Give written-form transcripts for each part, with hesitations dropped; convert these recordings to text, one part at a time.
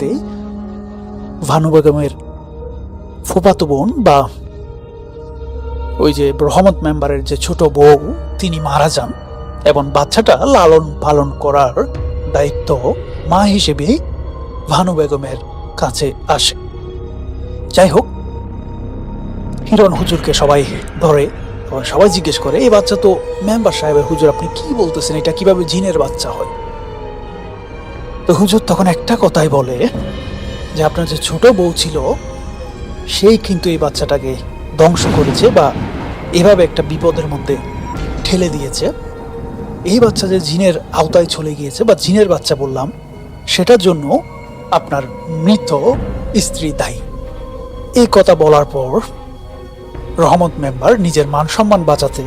ঘটেই ভানু বেগমের ফুফাতো বোন বা ওই যে রহমত মেম্বারের যে ছোট বউ তিনি মারা যান এবং বাচ্চাটা লালন পালন করার দায়িত্ব মা হিসেবে ভানু বেগমের কাছে আসে। যাই হোক, হিরণ হুজুরকে সবাই ধরে, সবাই জিজ্ঞেস করে এই বাচ্চা তো মেম্বার সাহেবের। হুজুর আপনি কি বলতেছেন, এটা কিভাবে জিনের বাচ্চা হয়? তো হুজুর তখন একটা কথাই বলে যে আপনার যে ছোট বউ ছিল সেই কিন্তু এই বাচ্চাটাকে ধ্বংস করেছে বা এভাবে একটা বিপদের মধ্যে ঠেলে দিয়েছে। এই বাচ্চা যে জিনের আওতায় চলে গিয়েছে বা জিনের বাচ্চা বললাম, সেটার জন্য আপনার মৃত স্ত্রী দায়ী। এই কথা বলার পর রহমত মেম্বার নিজের মান সম্মান বাঁচাতে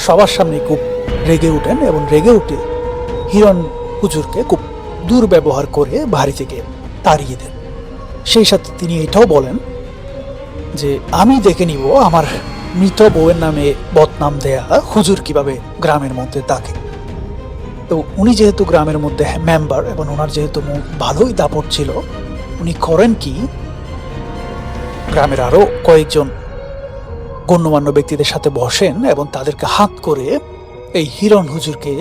সবার সামনে খুব রেগে উঠেন এবং রেগে উঠে হিরণ হুজুরকে খুব দুর্ব্যবহার করে বাড়ি থেকে তাড়িয়ে দেন। সেই সাথে তিনি এটাও বলেন যে আমি দেখে নিব আমার মৃত বউয়ের নামে বদনাম দেয়া হুজুর কিভাবে গ্রামের মধ্যে থাকে। তো উনি যেহেতু গ্রামের মধ্যে মেম্বার এবং ওনার যেহেতু ভালোই দাপট ছিল, উনি করেন কি, গ্রামের আরো কয়েকজন গণ্যমান্য ব্যক্তিদের সাথে বসেন এবং তাদেরকে হাত করে এই হিরণ হুজুরকে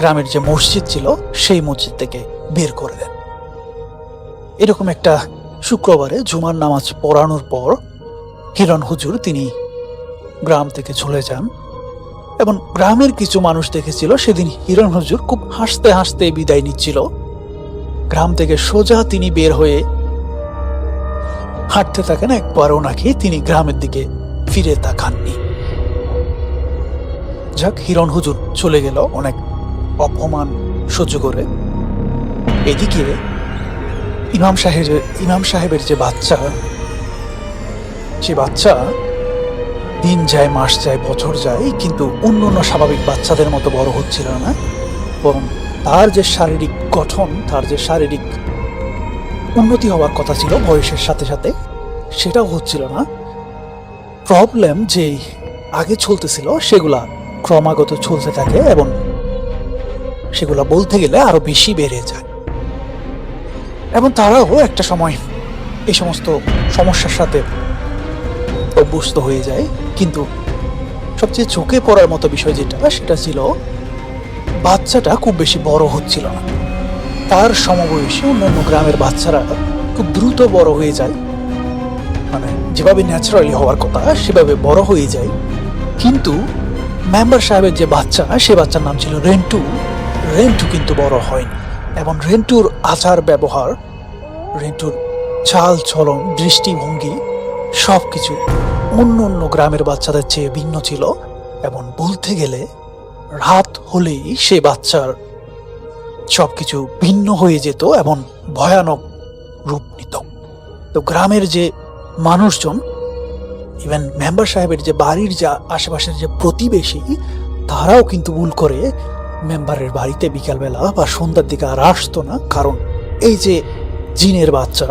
গ্রামের যে মসজিদ ছিল সেই মসজিদ থেকে বের করে দেন। এরকম একটা শুক্রবারে জুমার নামাজ পড়ানোর পর হিরণ হুজুর তিনি গ্রাম থেকে চলে যান এবং গ্রামের কিছু মানুষ দেখেছিল সেদিন হিরণ হুজুর খুব হাসতে হাসতে বিদায় নিচ্ছিল। গ্রাম থেকে সোজা তিনি বের হয়ে হাঁটতে থাকেন, একবারও নাকি তিনি গ্রামের দিকে ফিরে তাকাননি। যাক, হিরণ হুজুর চলে গেল অনেক অপমান সহ্য করে। এদিকে ইমাম সাহেবের যে বাচ্চা, সে বাচ্চা দিন যায়, মাস যায়, বছর যায়, কিন্তু অন্য স্বাভাবিক বাচ্চাদের মতো বড় হচ্ছিল না, বরং তার যে শারীরিক গঠন, তার যে শারীরিক উন্নতি হওয়ার কথা ছিল বয়সের সাথে সাথে, সেটাও হচ্ছিল না। প্রবলেম যে আগে চলতেছিল সেগুলা ক্রমাগত চলতে থাকে এবং সেগুলা বলতে গেলে আরো বেশি বেড়ে যায় এবং তারাও একটা সময় এই সমস্ত সমস্যার সাথে অভ্যস্ত হয়ে যায়। কিন্তু সবচেয়ে চোখে পড়ার মতো বিষয় যেটা, সেটা ছিল বাচ্চাটা খুব বেশি বড় হচ্ছিল না। তার সমবয়সী অন্যান্য গ্রামের বাচ্চারা খুব দ্রুত বড় হয়ে যায়, মানে যেভাবে ন্যাচারালি হওয়ার কথা সেভাবে বড় হয়ে যায়। কিন্তু মেম্বার সাহেবের যে বাচ্চা, সে বাচ্চার নাম ছিল রেন্টু। রেন্টু কিন্তু বড় হয়নি এবং রেন্টুর আচার ব্যবহার, রেন্টুর চাল চলন, দৃষ্টিভঙ্গি সবকিছু অন্য গ্রামের বাচ্চাদের চেয়ে ভিন্ন ছিল এবং বলতে গেলে রাত হলেই সে বাচ্চার সবকিছু ভিন্ন হয়ে যেত এবং ভয়ানক রূপ নিত। তো গ্রামের যে মানুষজন, ইভেন মেম্বার সাহেবের যে বাড়ির যা আশেপাশের যে প্রতিবেশী, তারাও কিন্তু ভুল করে মেম্বারের বাড়িতে বিকালবেলা বা সন্ধ্যার দিকে আর আসতো না, কারণ এই যে জিনের বাচ্চা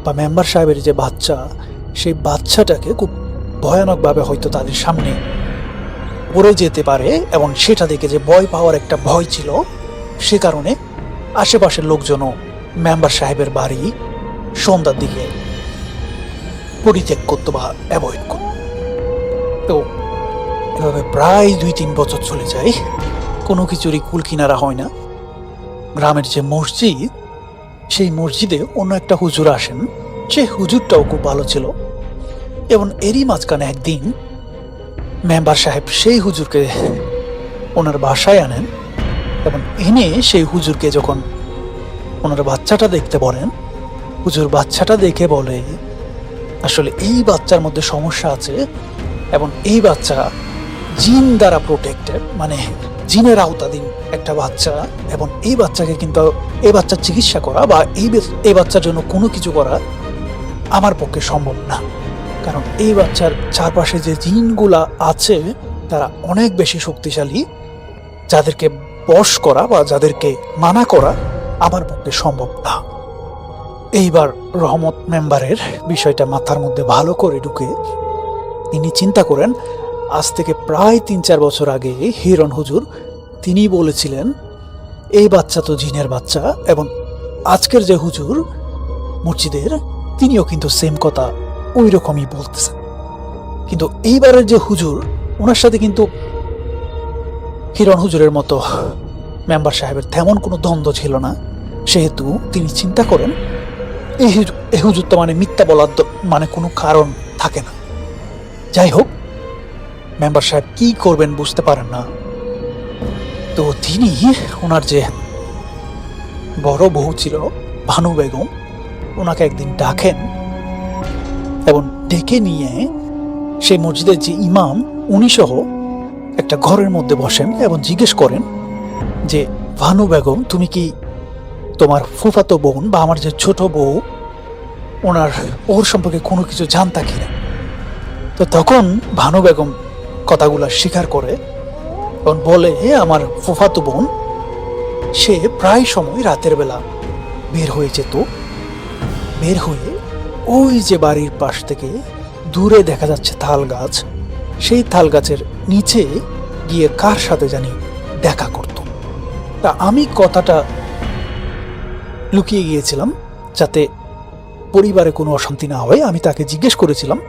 বা মেম্বার সাহেবের যে বাচ্চা, সেই বাচ্চাটাকে খুব ভয়ানকভাবে হয়তো তাদের সামনে পড়ে যেতে পারে এবং সেটা দেখে যে ভয় পাওয়ার একটা ভয় ছিল, সে কারণে আশেপাশের লোকজনও মেম্বার সাহেবের বাড়ি সন্ধ্যার দিকে পরিত্যাগ করতো বা অ্যাভয়েড করত। তো এভাবে প্রায় 2-3 বছর চলে যায়, কোনো কিছুরই কুল কিনারা হয় না। গ্রামের যে মসজিদ, সেই মসজিদে অন্য একটা হুজুর আসেন, সেই হুজুরটাও খুব ভালো ছিল এবং এরই মাঝখানে একদিন মেম্বার সাহেব সেই হুজুরকে ওনার বাসায় আনেন এবং এনে সেই হুজুরকে যখন ওনার বাচ্চাটা দেখতে বলেন, হুজুর বাচ্চাটা দেখে বলে আসলে এই বাচ্চার মধ্যে সমস্যা আছে এবং এই বাচ্চা জিন দ্বারা প্রোটেক্টেড, মানে জিনের আওতাধীন একটা বাচ্চা, এবং এই বাচ্চাকে কিন্তু এই বাচ্চার চিকিৎসা করা বা এই বাচ্চার জন্য কোনো কিছু করা আমার পক্ষে সম্ভব না, কারণ এই বাচ্চার চারপাশে যে জিনগুলা আছে তারা অনেক বেশি শক্তিশালী, যাদেরকে বশ করা বা যাদেরকে মানা করা আমার পক্ষে সম্ভব না। এইবার রহমত মেম্বারের বিষয়টা মাথার মধ্যে ভালো করে ঢুকে তিনি চিন্তা করেন, আজ থেকে প্রায় 3-4 বছর আগে হিরণ হুজুর তিনি বলেছিলেন এই বাচ্চা তো জিনের বাচ্চা, এবং আজকের যে হুজুর মসজিদের, তিনিও কিন্তু সেম কথা ওই রকমই বলতেছেন। কিন্তু এইবারের যে হুজুর, ওনার সাথে কিন্তু হিরণ হুজুরের মতো মেম্বার সাহেবের তেমন কোনো দ্বন্দ্ব ছিল না, সেহেতু তিনি চিন্তা করেন এই হুজুর তো মানে মিথ্যা বলার মানে কোনো কারণ থাকে না। যাই হোক, মেম্বার সাহেব কি করবেন বুঝতে পারেন না। তো তিনি ওনার যে বড় বউ ছিল ভানু বেগম, ওনাকে একদিন ডাকেন এবং ডেকে নিয়ে সেই মসজিদের যে ইমাম, উনি সহ একটা ঘরের মধ্যে বসেন এবং জিজ্ঞেস করেন যে, ভানু বেগম, তুমি কি তোমার ফুফাতো বোন বা আমার যে ছোট বউ, ওর সম্পর্কে কোনো কিছু জানতা কিনা? তো তখন ভানু বেগম কথাগুলা স্বীকার করে এবং বলে, আমার ফুফাতো বোন, সে প্রায় সময় রাতের বেলা বের হয়ে যেত, বের হয়ে ওই যে বাড়ির পাশ থেকে দূরে দেখা যাচ্ছে তাল গাছ, সেই তাল গাছের নিচে গিয়ে কার সাথে জানি দেখা করত। তা আমি কথাটা লুকিয়ে গিয়েছিলাম যাতে পরিবারে কোনো অশান্তি না হয়। আমি তাকে জিজ্ঞেস করেছিলাম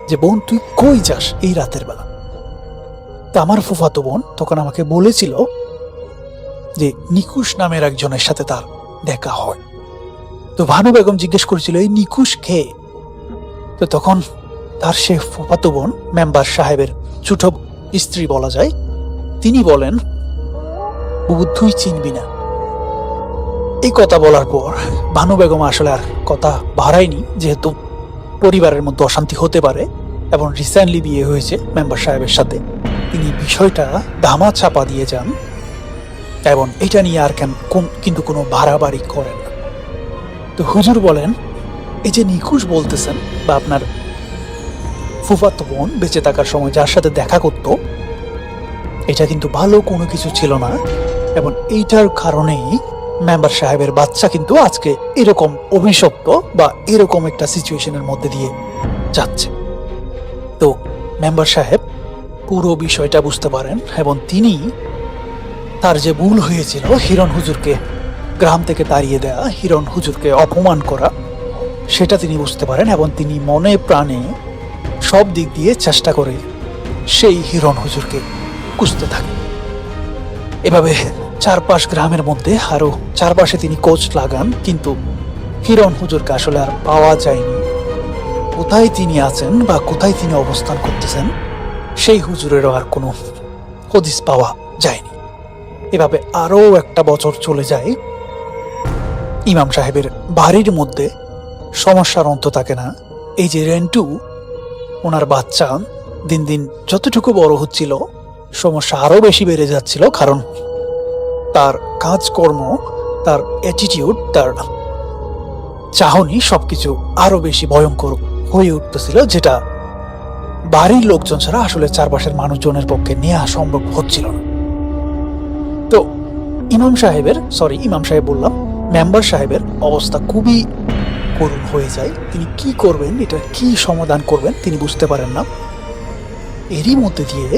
যে, বোন, তুই কই যাস এই রাতের বেলা? তা আমার ফুফাতো বোন তখন আমাকে বলেছিল যে নিকুশ নামের একজনের সাথে তার দেখা হয়। তো ভানু বেগম জিজ্ঞেস করেছিল, এই নিকুশ কে? তো তখন তার সে ফুফাতো বোন, মেম্বার সাহেবের ছোট স্ত্রী বলা যায়, তিনি বলেন, বুবু, তুই চিনবি না। এই কথা বলার পর ভানু বেগম আসলে আর কথা বাড়ায়নি, যেহেতু পরিবারের মধ্যে অশান্তি হতে পারে এবং রিসেন্টলি বিয়ে হয়েছে মেম্বার সাহেবের সাথে। তিনি বিষয়টা ধামা চাপা দিয়ে যান এবং এটা নিয়ে আর কিন্তু কোনো বাড়াবাড়ি করেন না। তো হুজুর বলেন, এই যে নিখুঁজ বলতেছেন বা আপনার ফুফাতো বোন বেঁচে থাকার সময় যার সাথে দেখা করত, এটা কিন্তু ভালো কোনো কিছু ছিল না এবং এইটার কারণেই মেম্বার সাহেবের বাচ্চা কিন্তু আজকে এরকম অভিশপ্ত বা এরকম একটা সিচুয়েশনের মধ্যে দিয়ে যাচ্ছে। তো মেম্বার সাহেব পুরো বিষয়টা বুঝতে পারেন এবং তিনি তার যে ভুল হয়েছিল, হিরণ হুজুরকে গ্রাম থেকে তাড়িয়ে দেয়া, হিরণ হুজুরকে অপমান করা, সেটা তিনি বুঝতে পারেন এবং তিনি মনে প্রাণে সব দিক দিয়ে চেষ্টা করে সেই হিরণ হুজুরকে খুঁজতে থাকেন। এভাবে চারপাশ গ্রামের মধ্যে আরো চারপাশে তিনি খোঁজ লাগান, কিন্তু হিরণ হুজুরকে আসলে আর পাওয়া যায়নি। কোথায় তিনি আছেন বা কোথায় তিনি অবস্থান করতেছেন, সেই হুজুরেরও আর কোনো হদিস পাওয়া যায়নি। এভাবে আরো একটা বছর চলে যায়। ইমাম সাহেবের বাড়ির মধ্যে সমস্যার অন্ত থাকে না। এই যে রেন্টু, ওনার বাচ্চা দিন দিন যতটুকু বড় হচ্ছিল, সমস্যা আরো বেশি বেড়ে যাচ্ছিল, কারণ তার কাজকর্ম, তার অ্যাটিটিউড, তার চাহনি সবকিছু আরো বেশি ভয়ঙ্কর হয়ে উঠতেছিল, যেটা বাড়ির লোকজন ছাড়া আসলে চারপাশের মানুষজনের পক্ষে নেওয়া সম্ভব হচ্ছিল না। তো ইমাম সাহেব বললাম, মেম্বার সাহেবের অবস্থা খুবই করুণ হয়ে যায়। তিনি কি করবেন, এটা কি সমাধান করবেন তিনি বুঝতে পারেন না। এরই মধ্যে দিয়ে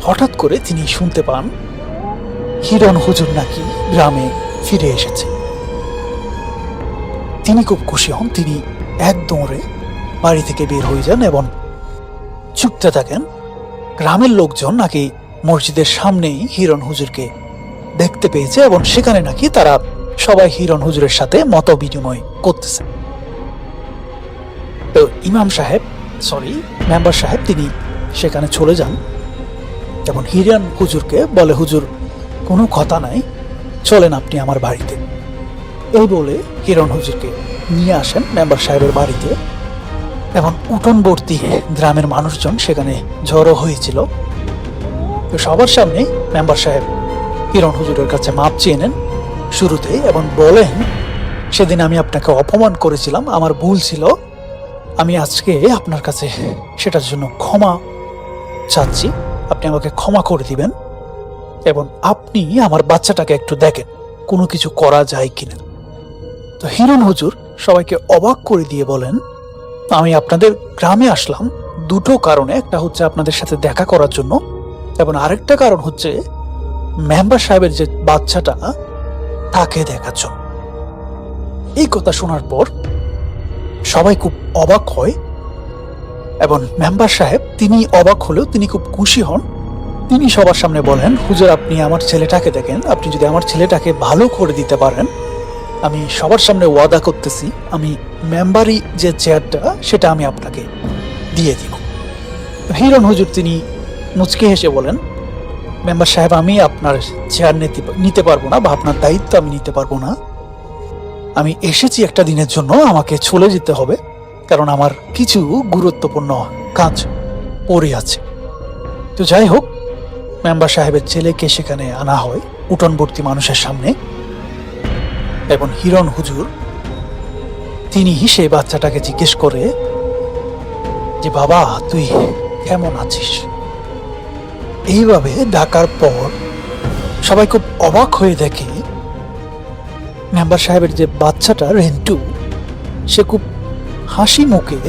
হঠাৎ করে তিনি শুনতে পান হিরণ হুজুর নাকি গ্রামে ফিরে এসেছে। তিনি খুব খুশি হন। তিনি এক দৌড়ে বাড়ি থেকে বের হয়ে যান এবং ছুটতে থাকেন। গ্রামের লোকজন নাকি মসজিদের সামনেই হিরণ হুজুরকে দেখতে পেয়েছে এবং সেখানে নাকি তারা সবাই হিরণ হুজুরের সাথে মত বিনিময় করতেছে। তো মেম্বার সাহেব তিনি সেখানে চলে যান এবং হিরণ হুজুরকে বলে, হুজুর, কোনো কথা নাই, চলেন আপনি আমার বাড়িতে। এই বলে হিরণ হুজুরকে নিয়ে আসেন মেম্বার সাহেবের বাড়িতে এবং উঠোনবর্তী গ্রামের মানুষজন সেখানে জড়ো হয়েছিল। তো সবার সামনে মেম্বার সাহেব হিরণ হুজুরের কাছে মাপ চেয়ে নেন শুরুতে এবং বলেন, সেদিন আমি আপনাকে অপমান করেছিলাম, আমার ভুল ছিল, আমি আজকে আপনার কাছে সেটার জন্য ক্ষমা চাচ্ছি, আপনি আমাকে ক্ষমা করে দিবেন এবং আপনি আমার বাচ্চাটাকে একটু দেখেন কোনো কিছু করা যায় কিনা। তো হিরণ হুজুর সবাইকে অবাক করে দিয়ে বলেন, আমি আপনাদের গ্রামে আসলাম দুটো কারণে, একটা হচ্ছে আপনাদের সাথে দেখা করার জন্য এবং আরেকটা কারণ হচ্ছে মেম্বার সাহেবের যে বাচ্চাটা তাকে দেখার জন্য। এই কথা শোনার পর সবাই খুব অবাক হয় এবং মেম্বার সাহেব তিনি অবাক হলেও তিনি খুব খুশি হন। তিনি সবার সামনে বলেন, হুজুর আপনি আমার ছেলেটাকে দেখেন, আপনি যদি আমার ছেলেটাকে ভালো করে দিতে পারেন আমি সবার সামনে ওয়াদা করতেছি আমি মেম্বারি যে চেয়ারটা সেটা আমি আপনাকে দিয়ে দিব। হিরণ হুজুর তিনি মুচকি হেসে বলেন, মেম্বার সাহেব আমি আপনার চেয়ার নিতে পারবো না বা আপনার দায়িত্ব আমি নিতে পারবো না। আমি এসেছি একটা দিনের জন্য, আমাকে চলে যেতে হবে কারণ আমার কিছু গুরুত্বপূর্ণ কাজ পড়ে আছে। তো যাই হোক, মেম্বার সাহেবের ছেলেকে সেখানে আনা হয় উঠোনবর্তী মানুষের সামনে এবং হিরণ হুজুর তিনি সেই বাচ্চাটাকে জিজ্ঞেস করে যে বাবা তুই কেমন আছিস। এইভাবে ডাকার পর সবাই খুব অবাক হয়ে দেখে মেম্বার সাহেবের যে বাচ্চাটা রেন্টু সে খুব হাসি মুখে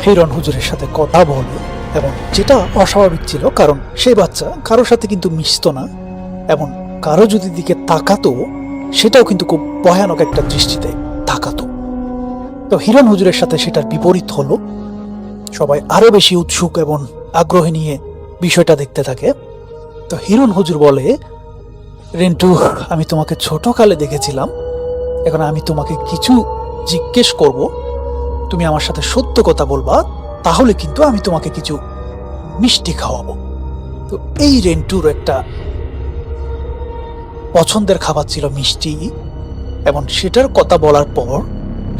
হিরণ হুজুরের সাথে কথা বলে এবং যেটা অস্বাভাবিক ছিল কারণ সেই বাচ্চা কারোর সাথে কিন্তু মিশতো না এবং কারো যদি দিকে তাকাতো সেটাও কিন্তু খুব ভয়ানক একটা দৃষ্টিতে তাকাতো। তো হিরণ হুজুরের সাথে সেটার বিপরীত হলো। সবাই আরো বেশি উৎসুক এবং আগ্রহ নিয়ে বিষয়টা দেখতে থাকে। তো হিরণ হুজুর বলে, রেন্টু আমি তোমাকে ছোটকালে দেখেছিলাম, এখন আমি তোমাকে কিছু জিজ্ঞেস করব, তুমি আমার সাথে সত্য কথা বলবা, তাহলে কিন্তু আমি তোমাকে কিছু মিষ্টি খাওয়াবো। তো এই রেন্টুর একটা পছন্দের খাবার ছিল মিষ্টি এবং সেটার কথা বলার পর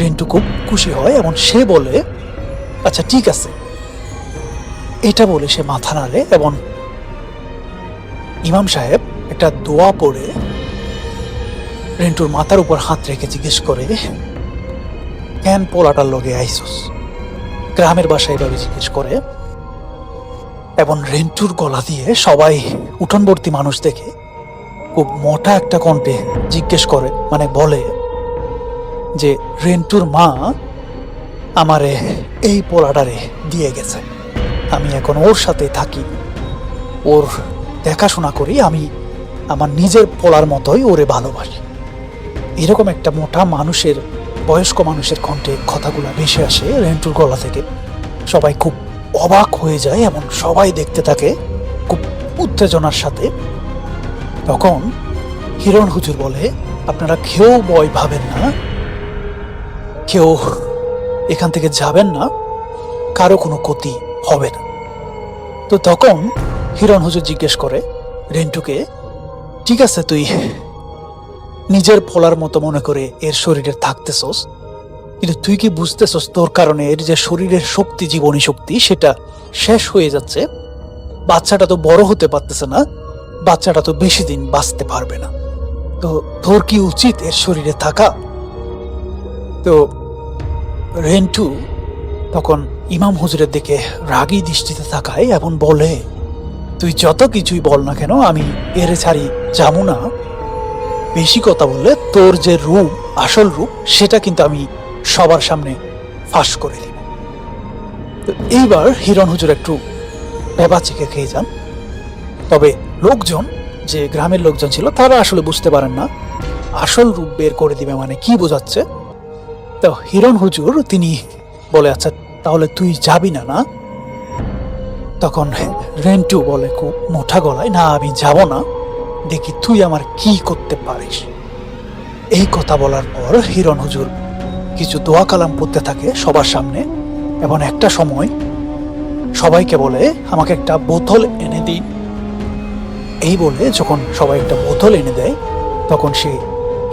রেন্টু খুব খুশি হয় এবং সে বলে আচ্ছা ঠিক আছে, এটা বলে সে মাথা নাড়ে এবং ইমাম সাহেব একটা দোয়া পড়ে রেন্টুর মাথার উপর হাত রেখে জিজ্ঞেস করে, কেন পোলাটার লগে আইসোস? গ্রামের বাসায় এভাবে জিজ্ঞেস করে এবং রেন্টুর গলা দিয়ে সবাই উঠোনবর্তী মানুষ দেখে খুব মোটা একটা কণ্ঠে জিজ্ঞেস করে, মানে বলে যে রেন্টুর মা আমারে এই পোলাটারে দিয়ে গেছে, আমি এখন ওর সাথে থাকি, ওর দেখাশোনা করি, আমি আমার নিজের পোলার মতোই ওরে ভালোবাসি। এরকম একটা মোটা মানুষের, বয়স্ক মানুষের কণ্ঠে কথাগুলো ভেসে আসে রেন্টুর গলা থেকে। সবাই খুব অবাক হয়ে যায় এবং সবাই দেখতে থাকে খুব উত্তেজনার সাথে। তখন হিরণ হুজুর বলে, আপনারা কেউ ভয় ভাবেন না, কেউ এখান থেকে যাবেন না, কারো কোনো ক্ষতি হবে না। তো তখন হিরণ হুজুর জিজ্ঞেস করে রেন্টুকে, ঠিক আছে তুই নিজের পোলার মতো মনে করে এর শরীরে থাকতেছস, কিন্তু তুই কি বুঝতেছস তোর কারণে এর যে শরীরের শক্তি, জীবনী শক্তি, সেটা শেষ হয়ে যাচ্ছে। বাচ্চাটা তো বড় হতে পারতেছে না, বাচ্চাটা তো বেশি দিন বাঁচতে পারবে না, তো তোর কি উচিত এর শরীরে থাকা? তো রেন্টু তখন ইমাম হুজুরের দিকে রাগী দৃষ্টিতে তাকায় এবং বলে, তুই যত কিছুই বল না কেন আমি এর ছাড়ি যাবো না। বেশি কথা বললে তোর যে রূপ, আসল রূপ, সেটা কিন্তু আমি সবার সামনে ফাঁস করে দিব। তো এইবার হিরণ হুজুর একটু ভেবাচিকে খেয়ে যান। তবে লোকজন, যে গ্রামের লোকজন ছিল, তারা আসলে বুঝতে পারেন না আসল রূপ বের করে দিবে মানে কি বোঝাচ্ছে। তো হিরণ হুজুর তিনি বলে, আচ্ছা তাহলে তুই যাবি না? না। তখন রেন্টু বলে খুব মোটা গলায়, না আমি যাব না, দেখি তুই আমার কি করতে পারিস। এই কথা বলার পর হিরণ হুজুর কিছু দোয়া কালাম পড়তে থাকে সবার সামনে এবং একটা সময় সবাইকে বলে, আমাকে একটা বোতল এনে দিন। এই বলে যখন সবাই একটা বোতল এনে দেয় তখন সে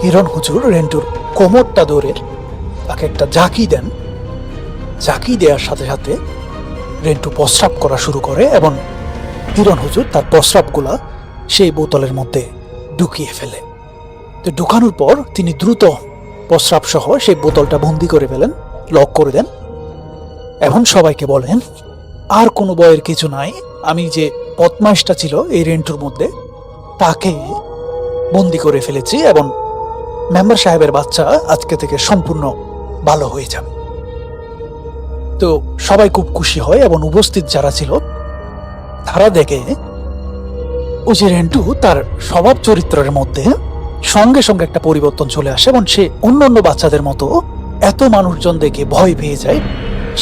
হিরণ হুজুর রেন্টুর কোমরটা ধরে তাকে একটা ঝাঁকি দেন। ঝাঁকি দেওয়ার সাথে সাথে রেন্টু প্রস্রাব করা শুরু করে এবং হিরণ হুজুর তার প্রস্রাবগুলা সেই বোতলের মধ্যে ঢুকিয়ে ফেলে। তো ঢুকানোর পর তিনি দ্রুত প্রস্রাব সহ সেই বোতলটা বন্দি করে ফেলেন, লক করে দেন এবং সবাইকে বলেন, আর কোনো ভয়ের কিছু নাই, আমি যে বদমাইশটা ছিল এই রেন্টুর মধ্যে তাকে বন্দি করে ফেলেছি এবং মেম্বার সাহেবের বাচ্চা আজকে থেকে সম্পূর্ণ ভালো হয়ে যাবে। তো সবাই খুব খুশি হয় এবং উপস্থিত যারা ছিল তারা দেখে ওই যে রেন্টু তার স্বভাব চরিত্রের মধ্যে সঙ্গে সঙ্গে একটা পরিবর্তন চলে আসে এবং সে অন্য বাচ্চাদের মতো এত মানুষজন দেখে ভয় পেয়ে যায়।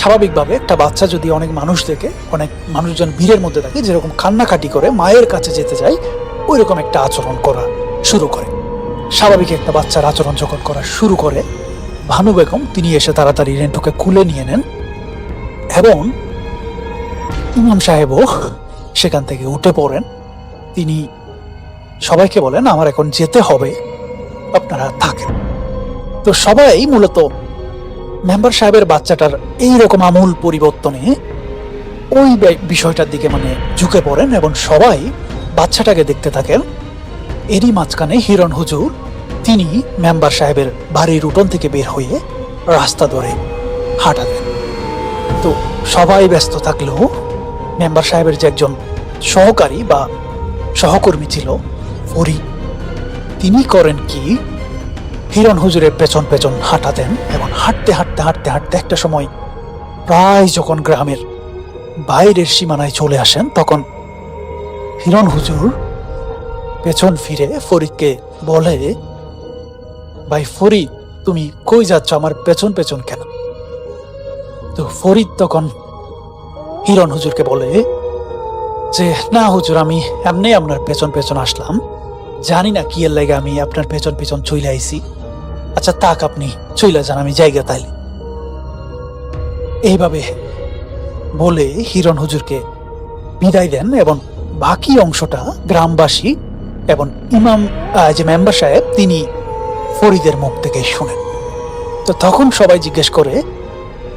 স্বাভাবিকভাবে একটা বাচ্চা যদি অনেক মানুষ দেখে, অনেক মানুষজন ভিড়ের মধ্যে থাকে, যেরকম কান্নাকাটি করে মায়ের কাছে যেতে যায়, ওই রকম একটা আচরণ করা শুরু করে। স্বাভাবিক একটা বাচ্চার আচরণ যখন করা শুরু করে, ভানু বেগম তিনি এসে তাড়াতাড়ি রেন্টুকে কুলে নিয়ে নেন এবং ইমাম সাহেবও সেখান থেকে উঠে পড়েন। তিনি সবাইকে বলেন, আমার এখন যেতে হবে, আপনারা থাকেন। তো সবাই মূলত মেম্বার সাহেবের বাচ্চাটার এইরকম আমূল পরিবর্তনে ওই বিষয়টার দিকে ঝুঁকে পড়েন এবং সবাই বাচ্চাটাকে দেখতে থাকেন। এরই মাঝখানে হিরণ হুজুর তিনি মেম্বার সাহেবের বাড়ির উঠোন থেকে বের হয়ে রাস্তা ধরে হাঁটা দেন। তো সবাই ব্যস্ত থাকলেও মেম্বার সাহেবের যে একজন সহকারী বা সহকর্মী ছিল ফরিদ, তিনি করেন কি, হিরণ হুজুরের পেছন পেছন হাঁটা দেন এবং হাঁটতে হাঁটতে হাঁটতে হাঁটতে একটা সময় প্রায় যখন গ্রামের বাইরের সীমানায় চলে আসেন, তখন হিরণ হুজুর পেছন ফিরে ফরিদকে বলে, ভাই ফরিদ, তুমি কই যাচ্ছ, আমার পেছন পেছন কেন? তো ফরিদ তখন হিরণ হুজুরকে বলে যে, না হুজুর, আমি এমনি আপনার পেছন পেছন আসলাম, জানি না কি এর লাগে আমি আপনার পেছন পেছন চলে আইছি। আচ্ছা তাক, আপনি চলে যান, আমি জায়গা তাইলে। এইভাবে বলে হিরণ হুজুরকে বিদায় দেন এবং বাকি অংশটা গ্রামবাসী এবং ইমাম যে মেম্বার সাহেব তিনি ফরিদের মুখ থেকে শুনেন। তো তখন সবাই জিজ্ঞেস করে,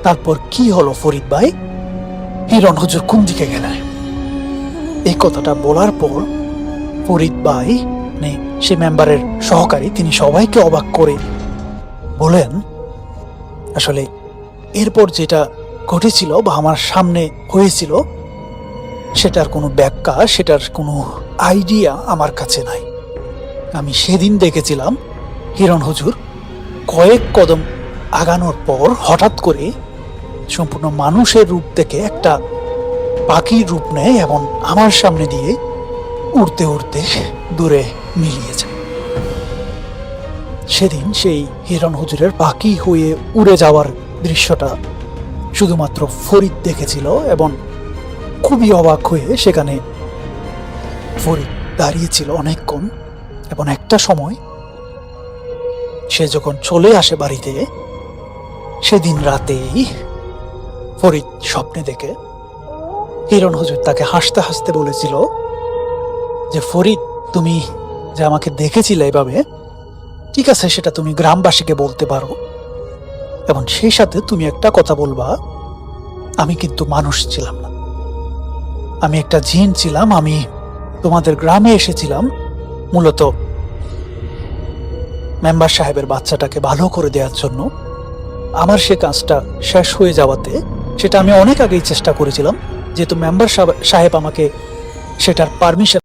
তারপর কি হলো ফরিদ ভাই, হিরণ হুজুর কোন দিকে গেলেন? এই কথাটা বলার পর ফরিদ ভাই সে মেম্বারের সহকারী তিনি সবাইকে অবাক করে বলেন, আসলে এরপর যেটা ঘটেছিল বা আমার সামনে হয়েছিল সেটার কোনো ব্যাখ্যা, সেটার কোনো আইডিয়া আমার কাছে নাই। আমি সেদিন দেখেছিলাম হিরণ হুজুর কয়েক কদম আগানোর পর হঠাৎ করে সম্পূর্ণ মানুষের রূপ থেকে একটা পাখির রূপ নেয় এবং আমার সামনে দিয়ে উড়তে উড়তে দূরে মিলিয়ে যায়। সেদিন সেই হিরণ হুজুরের পাখি হয়ে উড়ে যাওয়ার দৃশ্যটা শুধুমাত্র ফরিদ দেখেছিল এবং খুবই অবাক হয়ে সেখানে ফরিদ দাঁড়িয়েছিল অনেকক্ষণ। এবং একটা সময় সে যখন চলে আসে বাড়িতে, সেদিন রাতেই ফরিদ স্বপ্নে দেখে হিরণ হুজুর তাকে হাসতে হাসতে বলেছিল যে, ফরিদ, তুমি যে আমাকে দেখেছিলে এভাবে, ঠিক আছে, সেটা তুমি গ্রামবাসীকে বলতে পারো এবং সেই সাথে তুমি একটা কথা বলবা, আমি কিন্তু মানুষ ছিলাম না, আমি একটা জিন ছিলাম। আমি তোমাদের গ্রামে এসেছিলাম মূলত মেম্বার সাহেবের বাচ্চাটাকে ভালো করে দেওয়ার জন্য। আমার সে কাজটা শেষ হয়ে যাওয়াতে, সেটা আমি অনেক আগেই চেষ্টা করেছিলাম, যেহেতু মেম্বার সাহেব আমাকে সেটার পারমিশন